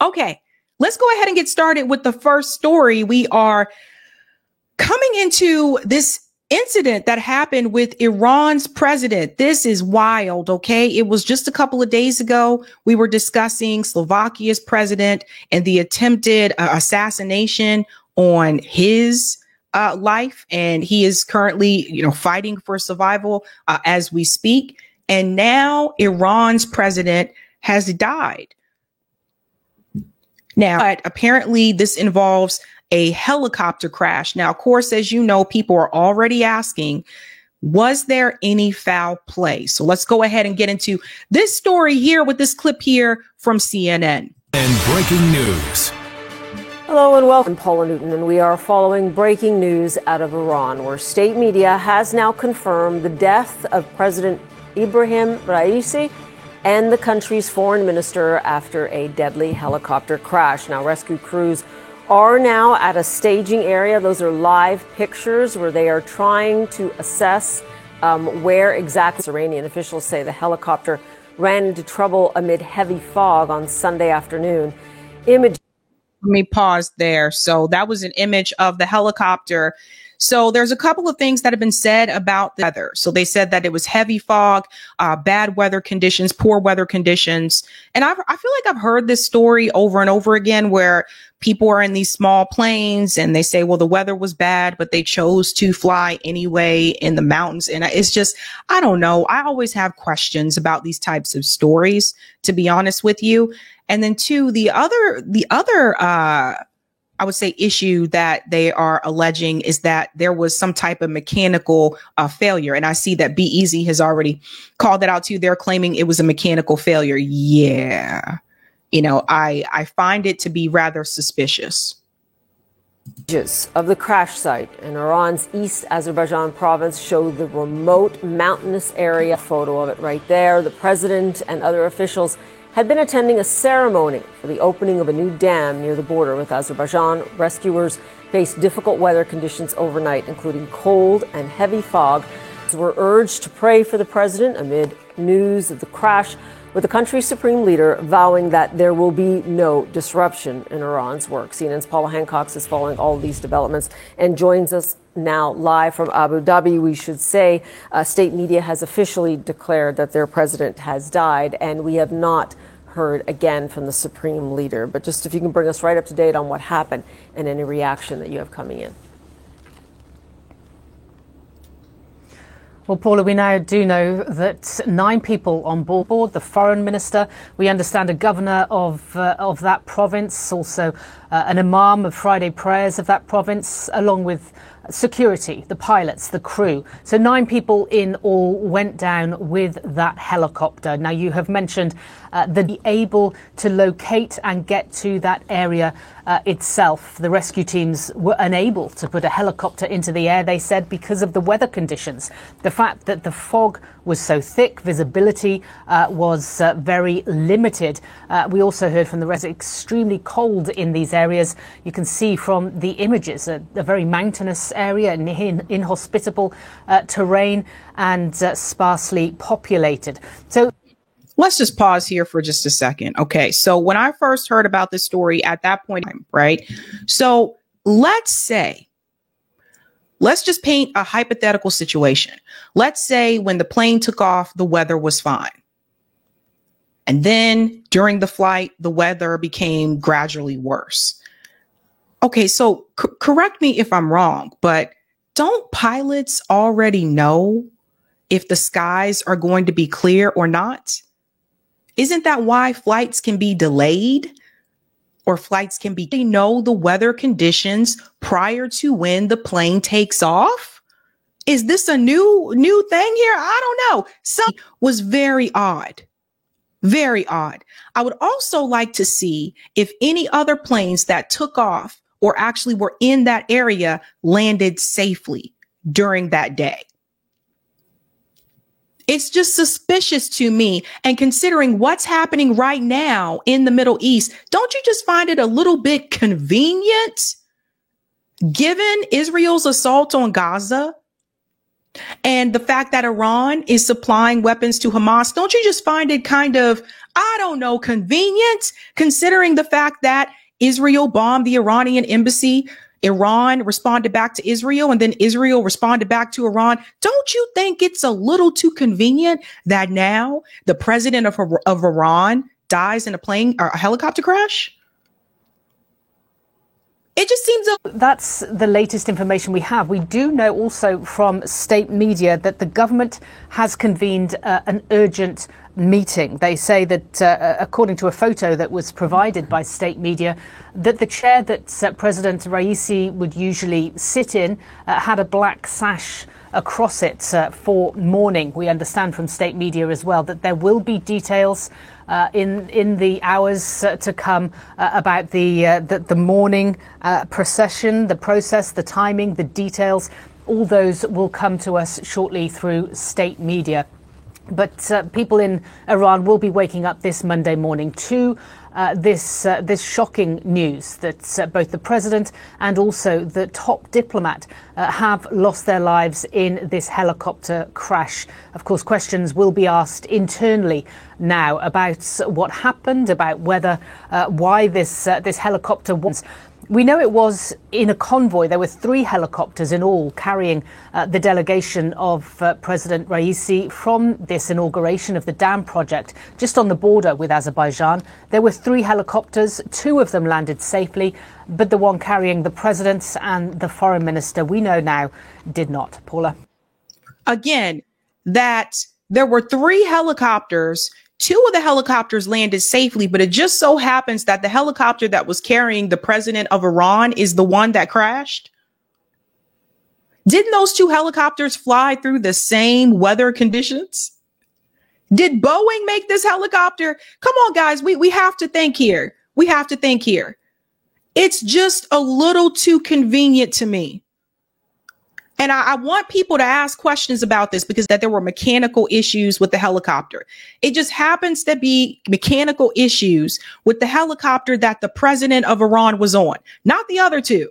Okay, let's go ahead and get started with the first story. We are coming into this incident that happened with Iran's president. This is wild, okay? It was just a couple of days ago. We were discussing Slovakia's president and the attempted assassination on his life. And he is currently, fighting for survival as we speak. And now Iran's president has died. Now, apparently this involves a helicopter crash. Now, of course, as you know, people are already asking, was there any foul play? So let's go ahead and get into this story here with this clip here from CNN. And breaking news. Hello and welcome, Paula Newton, and we are following breaking news out of Iran, where state media has now confirmed the death of President Ibrahim Raisi and the country's foreign minister after a deadly helicopter crash. Now, rescue crews are now at a staging area. Those are live pictures where they are trying to assess where exactly. Iranian officials say the helicopter ran into trouble amid heavy fog on Sunday afternoon. Let me pause there. So that was an image of the helicopter. So there's a couple of things that have been said about the weather. So they said that it was heavy fog, bad weather conditions, poor weather conditions. And I feel like I've heard this story over and over again where people are in these small planes and they say, well, the weather was bad, but they chose to fly anyway in the mountains. And it's just, I don't know. I always have questions about these types of stories, to be honest with you. And then two, the other, I would say issue that they are alleging is that there was some type of mechanical failure. And I see that Be Easy has already called that out too. They're claiming it was a mechanical failure. Yeah. I find it to be rather suspicious. Images of the crash site in Iran's East Azerbaijan province show the remote mountainous area. Photo of it right there. The president and other officials had been attending a ceremony for the opening of a new dam near the border with Azerbaijan. Rescuers faced difficult weather conditions overnight, including cold and heavy fog. They were urged to pray for the president amid news of the crash, with the country's supreme leader vowing that there will be no disruption in Iran's work. CNN's Paula Hancock is following all of these developments and joins us now live from Abu Dhabi. We should say state media has officially declared that their president has died, and we have not heard again from the supreme leader. But just if you can bring us right up to date on what happened and any reaction that you have coming in. Well, Paula, we now do know that 9 people on board, the foreign minister, we understand a governor of that province, also an imam of Friday prayers of that province, along with security, the pilots, the crew. So 9 people in all went down with that helicopter. Now, you have mentioned that be able to locate and get to that area itself. The rescue teams were unable to put a helicopter into the air, they said, because of the weather conditions. The fact that the fog was so thick, visibility was very limited. We also heard from the residents, extremely cold in these areas. You can see from the images, a very mountainous area, inhospitable terrain and sparsely populated. So let's just pause here for just a second. Okay. So when I first heard about this story at that point, right? So let's just paint a hypothetical situation. Let's say when the plane took off, the weather was fine. And then during the flight, the weather became gradually worse. Okay. So correct me if I'm wrong, but don't pilots already know if the skies are going to be clear or not? Isn't that why flights can be delayed or flights can be, they know the weather conditions prior to when the plane takes off? Is this a new thing here? I don't know. Some was very odd. Very odd. I would also like to see if any other planes that took off or actually were in that area landed safely during that day. It's just suspicious to me. And considering what's happening right now in the Middle East, don't you just find it a little bit convenient, given Israel's assault on Gaza and the fact that Iran is supplying weapons to Hamas? Don't you just find it kind of, I don't know, convenient, considering the fact that Israel bombed the Iranian embassy. Iran responded back to Israel, and then Israel responded back to Iran. Don't you think it's a little too convenient that now the president of Iran dies in a plane or a helicopter crash? It just seems That's the latest information we have. We do know also from state media that the government has convened an urgent meeting. They say that, according to a photo that was provided by state media, that the chair that President Raisi would usually sit in had a black sash across it for mourning. We understand from state media as well that there will be details in the hours to come about the mourning procession, the process, the timing, the details. All those will come to us shortly through state media. But people in Iran will be waking up this Monday morning to this shocking news that both the president and also the top diplomat have lost their lives in this helicopter crash. Of course, questions will be asked internally now about what happened, about why this helicopter was. We know it was in a convoy. There were 3 helicopters in all carrying the delegation of President Raisi from this inauguration of the dam project just on the border with Azerbaijan. There were 3 helicopters. 2 of them landed safely, but the one carrying the president and the foreign minister, we know now, did not. Paula? Again, that there were 3 helicopters. 2 of the helicopters landed safely, but it just so happens that the helicopter that was carrying the president of Iran is the one that crashed. Didn't those 2 helicopters fly through the same weather conditions? Did Boeing make this helicopter? Come on, guys, we have to think here. We have to think here. It's just a little too convenient to me. And I want people to ask questions about this because that there were mechanical issues with the helicopter. It just happens to be mechanical issues with the helicopter that the president of Iran was on, not the other 2.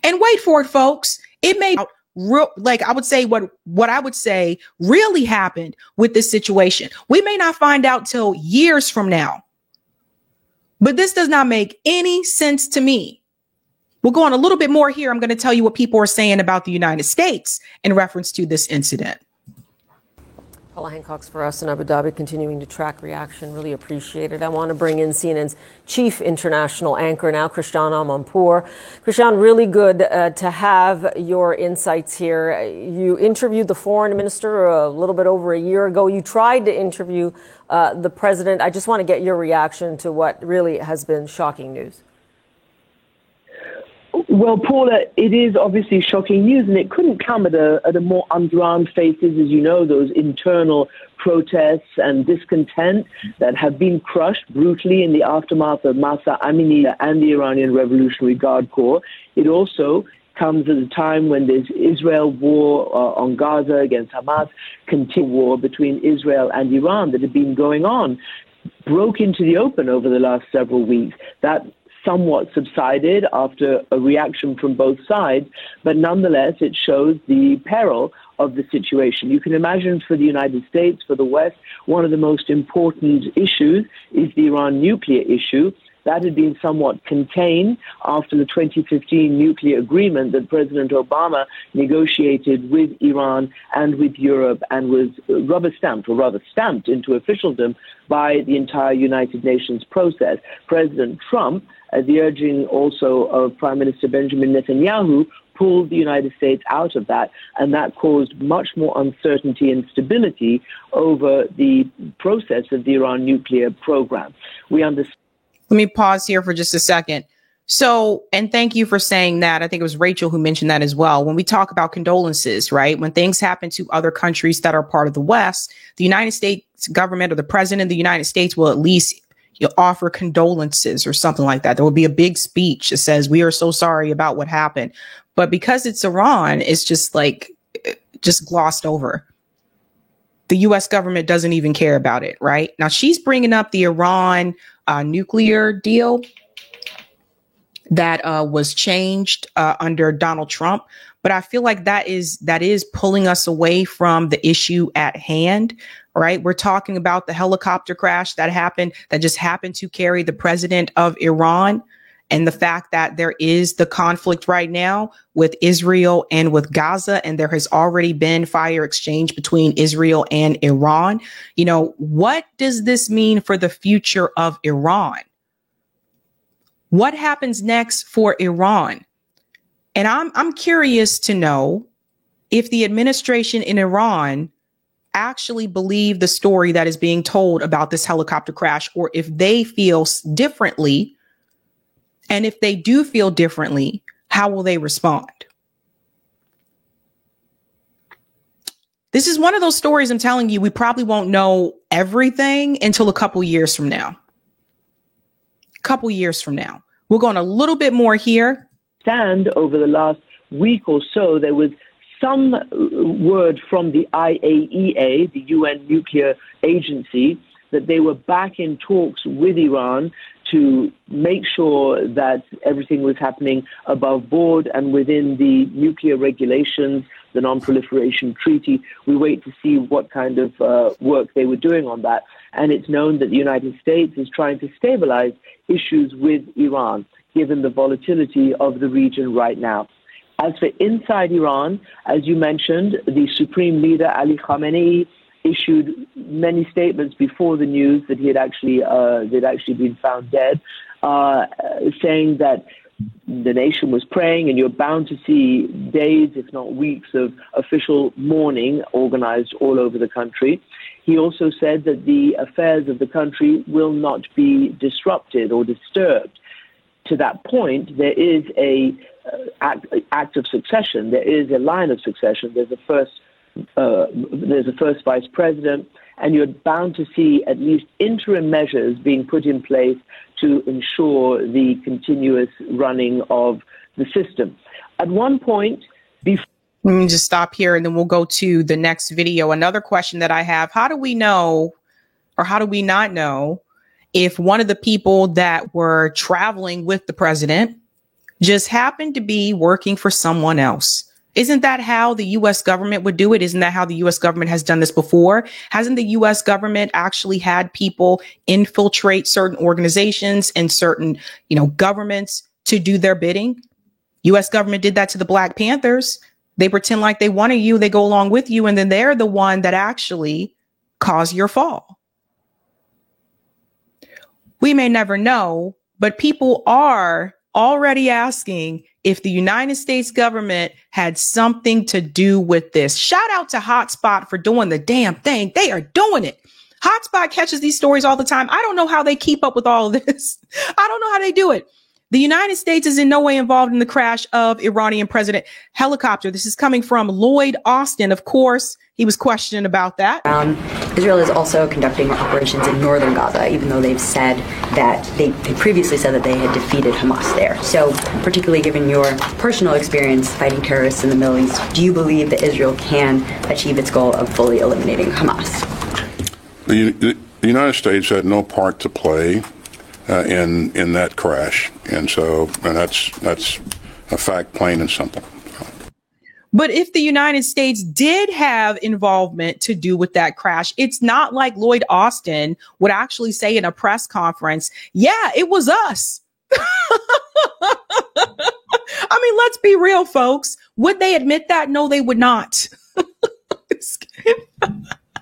And wait for it, folks. It may I would say what I would say really happened with this situation. We may not find out till years from now. But this does not make any sense to me. We'll go on a little bit more here. I'm going to tell you what people are saying about the United States in reference to this incident. Paula Hancock's for us in Abu Dhabi, continuing to track reaction. Really appreciate it. I want to bring in CNN's chief international anchor now, Christiane Amanpour. Christiane, really good to have your insights here. You interviewed the foreign minister a little bit over a year ago. You tried to interview the president. I just want to get your reaction to what really has been shocking news. Well, Paula, it is obviously shocking news, and it couldn't come at a more underground phases, as you know, those internal protests and discontent that have been crushed brutally in the aftermath of Mahsa Amini and the Iranian Revolutionary Guard Corps. It also comes at a time when there's Israel war on Gaza against Hamas, continued war between Israel and Iran that had been going on, broke into the open over the last several weeks. That somewhat subsided after a reaction from both sides, but nonetheless, it shows the peril of the situation. You can imagine for the United States, for the West, one of the most important issues is the Iran nuclear issue. That had been somewhat contained after the 2015 nuclear agreement that President Obama negotiated with Iran and with Europe and was rubber-stamped, or rather stamped into officialdom by the entire United Nations process. President Trump, at the urging also of Prime Minister Benjamin Netanyahu, pulled the United States out of that, and that caused much more uncertainty and stability over the process of the Iran nuclear program. We understand. Let me pause here for just a second. So, and thank you for saying that. I think it was Rachel who mentioned that as well. When we talk about condolences, right? When things happen to other countries that are part of the West, the United States government or the president of the United States will at least offer condolences or something like that. There will be a big speech that says, we are so sorry about what happened. But because it's Iran, it's just glossed over. The U.S. government doesn't even care about it, right? Now, she's bringing up the Iran nuclear deal that was changed under Donald Trump. But I feel like that is pulling us away from the issue at hand, right? We're talking about the helicopter crash that just happened to carry the president of Iran, and the fact that there is the conflict right now with Israel and with Gaza, and there has already been fire exchange between Israel and Iran. You know, what does this mean for the future of Iran? What happens next for Iran? And I'm curious to know if the administration in Iran actually believe the story that is being told about this helicopter crash, or if they feel differently. And if they do feel differently, how will they respond? This is one of those stories I'm telling you, we probably won't know everything until a couple years from now. We're going a little bit more here. Over the last week or so, there was some word from the IAEA, the UN nuclear agency, that they were back in talks with Iran to make sure that everything was happening above board and within the nuclear regulations, the Non-Proliferation Treaty. We wait to see what kind of work they were doing on that. And it's known that the United States is trying to stabilize issues with Iran, given the volatility of the region right now. As for inside Iran, as you mentioned, the Supreme Leader Ali Khamenei issued many statements before the news that he had actually been found dead, saying that the nation was praying, and you're bound to see days, if not weeks, of official mourning organized all over the country. He also said that the affairs of the country will not be disrupted or disturbed. To that point, there is a act of succession. There is a line of succession. There's a first vice president, and you're bound to see at least interim measures being put in place to ensure the continuous running of the system. At one point, before. Let me just stop here and then we'll go to the next video. Another question that I have: how do we know, or how do we not know, if one of the people that were traveling with the president just happened to be working for someone else? Isn't that how the U.S. government would do it? Isn't that how the U.S. government has done this before? Hasn't the U.S. government actually had people infiltrate certain organizations and certain, governments to do their bidding? U.S. government did that to the Black Panthers. They pretend like they wanted you, they go along with you, and then they're the one that actually caused your fall. We may never know, but people are already asking if the United States government had something to do with this. Shout out to Hotspot for doing the damn thing. They are doing it. Hotspot catches these stories all the time. I don't know how they keep up with all of this. I don't know how they do it. The United States is in no way involved in the crash of Iranian president helicopter. This is coming from Lloyd Austin. Of course, he was questioned about that. Israel is also conducting operations in northern Gaza, even though they've said that they previously said that they had defeated Hamas there. So, particularly given your personal experience fighting terrorists in the Middle East, do you believe that Israel can achieve its goal of fully eliminating Hamas? The United States had no part to play in that crash, and that's a fact, plain and simple. But if the United States did have involvement to do with that crash, it's not like Lloyd Austin would actually say in a press conference, yeah, it was us. I mean, let's be real, folks. Would they admit that? No, they would not.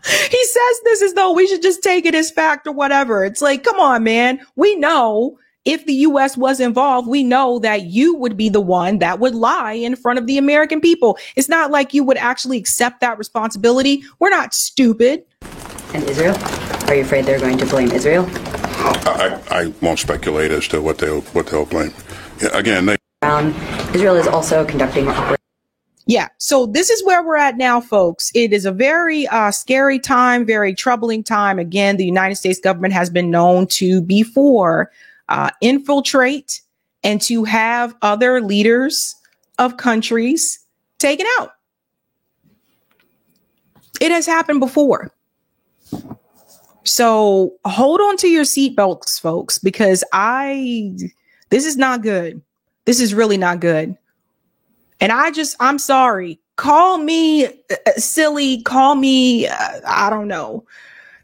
He says this as though we should just take it as fact or whatever. It's like, come on, man. We know if the U.S. was involved, we know that you would be the one that would lie in front of the American people. It's not like you would actually accept that responsibility. We're not stupid. And Israel? Are you afraid they're going to blame Israel? I won't speculate as to what they'll blame. Again, Israel is also conducting operations. Yeah. So this is where we're at now, folks. It is a very scary time, very troubling time. Again, the United States government has been known to before infiltrate and to have other leaders of countries taken out. It has happened before. So hold on to your seatbelts, folks, because this is not good. This is really not good. And I'm sorry. Call me silly. Call me, I don't know,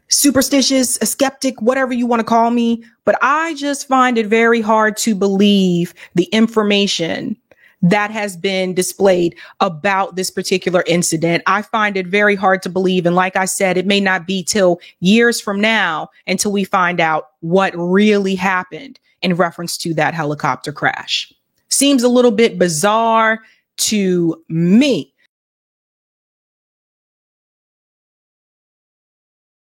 superstitious, a skeptic, whatever you want to call me. But I just find it very hard to believe the information that has been displayed about this particular incident. I find it very hard to believe. And like I said, it may not be till years from now until we find out what really happened in reference to that helicopter crash. Seems a little bit bizarre to me.